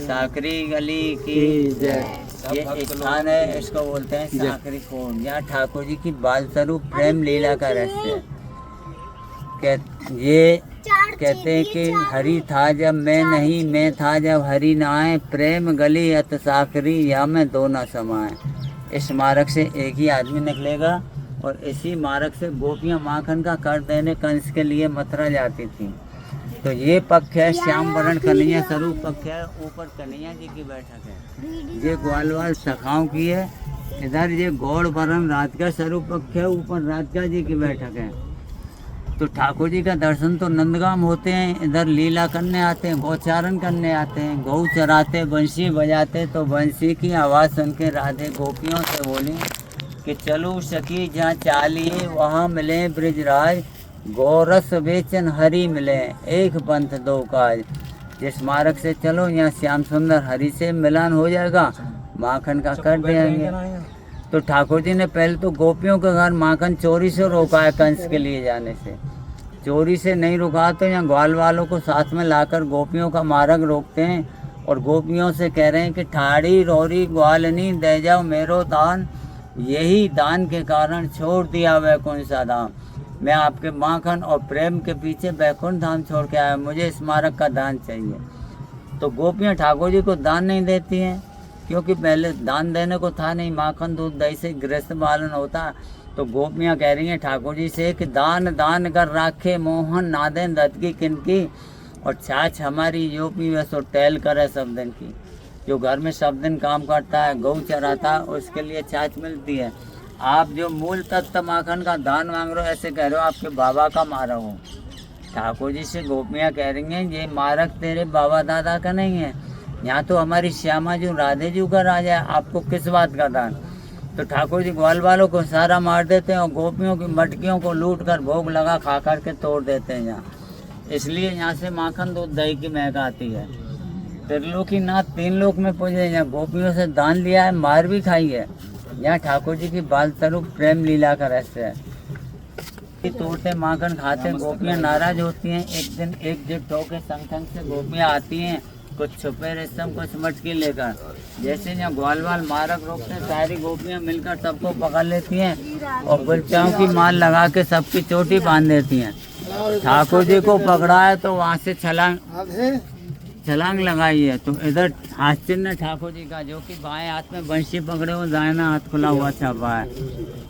साकरी गली की जय। ये स्थान है, इसको बोलते हैं साकरी कुंड। यहाँ ठाकुर जी की बाल स्वरूप प्रेम लीला का रहस्य है। ये कहते हैं कि हरि था जब मैं नहीं, मैं था जब हरि न आए, प्रेम गली अत साकरी या में दो न समाए। इस मार्ग से एक ही आदमी निकलेगा और इसी मार्ग से गोपियाँ माखन का कर देने कंस के लिए मथुरा जाती थी। तो ये पक्ष है श्याम वरण कन्हैया स्वरूप पक्ष है। ऊपर कन्हैया जी की बैठक है, ये ग्वालवाल सखाओं की है। इधर ये गौड़ वरण राधिका स्वरूप पक्ष है, ऊपर राधिका जी की बैठक है। तो ठाकुर जी का दर्शन तो नंदगाम होते हैं, इधर लीला करने आते हैं, गौचारण करने आते हैं, गौ चराते, बंसी बजाते। तो बंसी की आवाज़ सुन के राधे गोपियों से बोली कि चलो सखी जहाँ चालिए वहाँ मिले ब्रिजराज, गौरस बेचन हरि मिले एक पंथ दो काज। जिस मार्ग से चलो यहाँ श्याम सुंदर हरि से मिलन हो जाएगा, माखन का कर देंगे। तो ठाकुर जी ने पहले तो गोपियों के घर माखन चोरी से रोका है, कंस के लिए जाने से। चोरी से नहीं रुका तो यहाँ ग्वाल वालों को साथ में लाकर गोपियों का मार्ग रोकते हैं और गोपियों से कह रहे हैं कि ठाड़ी रोरी ग्वालनी दे जाओ मेरो दान, यही दान के कारण छोड़ दिया वैकुंठ सा धाम। मैं आपके माखन और प्रेम के पीछे वैकुंठ धाम छोड़ के आया, मुझे इस मार्ग का दान चाहिए। तो गोपियाँ ठाकुर जी को दान नहीं देती हैं, क्योंकि पहले दान देने को था नहीं, माखन दूध दही से गृहस्थ पालन होता। तो गोपियाँ कह रही हैं ठाकुर जी से कि दान दान कर राखे मोहन नादें दत्त की किनकी, और छाछ हमारी जो पीवे सो टहल करे सब दिन की। जो घर में सब दिन काम करता है, गौ चराता है, उसके लिए छाछ मिलती है। आप जो मूल तत्व माखन का दान मांग रहे हो, ऐसे कह रहे हो आपके बाबा का मारा हो। ठाकुर जी से गोपियाँ कह रही हैं ये मार्ग तेरे बाबा दादा का नहीं है, यहाँ तो हमारी श्यामा जी राधे जी का राजा है, आपको किस बात का दान। तो ठाकुर जी ग्वाल वालों को सारा मार देते हैं और गोपियों की मटकियों को लूट कर भोग लगा खा कर के तोड़ देते हैं यहाँ। इसलिए यहाँ से माखन दूध दही की महक आती है। त्रिलोकी नाथ 3 लोक में पूजे, यहाँ गोपियों से दान लिया है, मार भी खाई है। यहाँ ठाकुर जी की बाल स्वरूप प्रेम लीला का रहस्य है। तोड़ते माखन खाते गोपियाँ नाराज होती हैं। एक दिन एकजुट होकर संग से गोपियाँ आती हैं, कुछ छुपे रेशम कुछ मटकी लेकर। जैसे यहाँ ग्वालवाल मार्ग रोकते हैं, सारी गोपियाँ मिलकर सबको पकड़ लेती हैं और गुलचाओं की माल लगा के सबकी चोटी बांध देती हैं। ठाकुर जी को पकड़ा है तो वहाँ से छलांग लगाई है। तो इधर हाथ चिन्ह ठाकुर जी का, जो कि बाएं हाथ में बंशी पकड़े हुए, दाहिना हाथ खुला हुआ छापा है।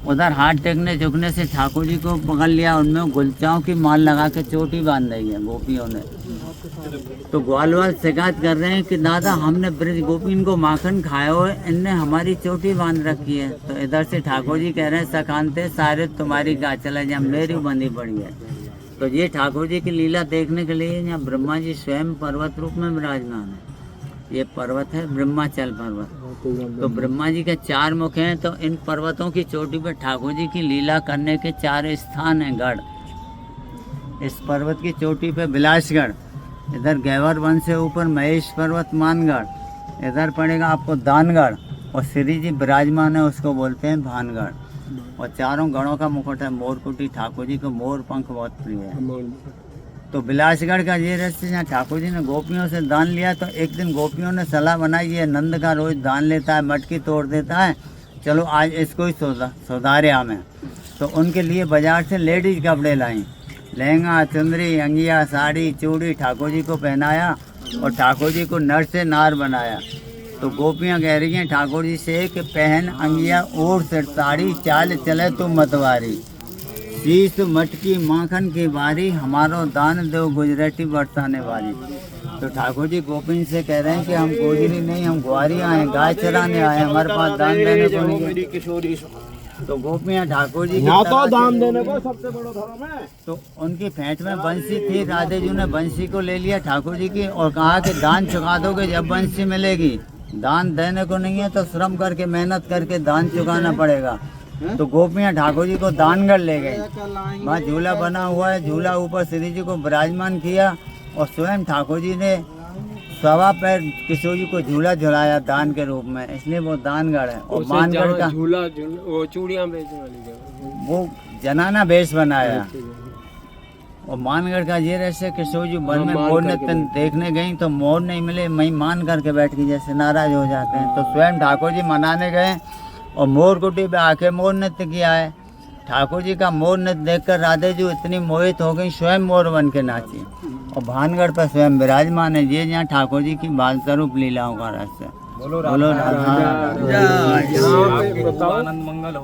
उधर हाथ टेकने झुकने से ठाकुर जी को पकड़ लिया, उनमें गुलचाओं की माल लगा के चोटी बांध दी है गोपियों ने। तो ग्वालवाल शिकायत कर रहे हैं कि दादा हमने ब्रज गोपी इनको माखन खाया हो, इनने हमारी चोटी बांध रखी है। तो इधर से ठाकुर जी कह रहे हैं सकांते सारे तुम्हारी गा चला जा, मेरी बंधी पड़ी है। तो ये ठाकुर जी की लीला देखने के लिए यहाँ ब्रह्मा जी स्वयं पर्वत रूप में विराजमान है। ये पर्वत है ब्रह्माचल पर्वत। तो ब्रह्मा जी के 4 मुख हैं, तो इन पर्वतों की चोटी पर ठाकुर जी की लीला करने के 4 स्थान हैं गढ़। इस पर्वत की चोटी पे बिलासगढ़, इधर गैवर वन से ऊपर महेश पर्वत मानगढ़, इधर पड़ेगा आपको दानगढ़, और श्री जी विराजमान है उसको बोलते हैं भानगढ़। और 4 गढ़ों का मुकुट है मोरकुटी। ठाकुर जी को मोर पंख बहुत प्रिय है। तो बिलासगढ़ का ये रहस्य, यहाँ ठाकुर जी ने गोपियों से दान लिया। तो एक दिन गोपियों ने सलाह बनाई है नंद का रोज दान लेता है, मटकी तोड़ देता है, चलो आज इसको ही सुधारे हमें। तो उनके लिए बाजार से लेडीज कपड़े लाई, लहंगा चुंदरी अंगिया साड़ी चूड़ी ठाकुर जी को पहनाया और ठाकुर जी को नर से नार बनाया। तो गोपियाँ कह रही हैं ठाकुर जी से कि पहन अंगिया ओढ़ से साड़ी, चाल चले तो मतवारी, शीश मटकी माखन की बारी, हमारो दान दो गुजराती बरसाने वाली। तो ठाकुर जी गोपिन से कह रहे हैं कि हम गोजरी नहीं, हम ग्वारी आए, गाय चराने आए, हमारे पास दान देने को नहीं। तो गोपियाँ ठाकुर जी तो दान देने को सबसे बड़ा धर्म है। तो उनकी फेंट में बंसी थी, राधे जी ने बंसी को ले लिया ठाकुर जी की और कहा कि दान चुका दोगे जब बंसी मिलेगी, दान देने को नहीं है तो श्रम करके मेहनत करके दान चुकाना पड़ेगा। तो गोपियाँ ठाकुर जी को दानगढ़ ले गई। वहाँ झूला बना हुआ है, झूला ऊपर श्री जी को विराजमान किया और स्वयं ठाकुर जी ने 1.25 पैर किशोर जी को झूला झुलाया दान के रूप में, इसलिए वो दानगढ़ है। और मानगढ़ का झूला वो चूड़ियाँ बेचने वाली जगह, वो जनाना बेस बनाया। और मानगढ़ का ये रहस्य किशोर जी वन में मोर नृत्य देखने गई तो मोर नहीं मिले, मैं मान करके बैठ गई, जैसे नाराज हो जाते हैं। तो स्वयं ठाकुर जी मनाने गए और मोर कुटी पे आके मोर नृत्य किया है। ठाकुर जी का मोर नृत्य देखकर राधे जी इतनी मोहित हो गई, स्वयं मोर बन के नाची और भानगढ़ पर स्वयं विराजमान है। ये यहाँ ठाकुर जी की बाल स्वरूप लीलाओं का रहस्य। बोलो राधा यहाँ पे बताओ आनंद मंगल हो।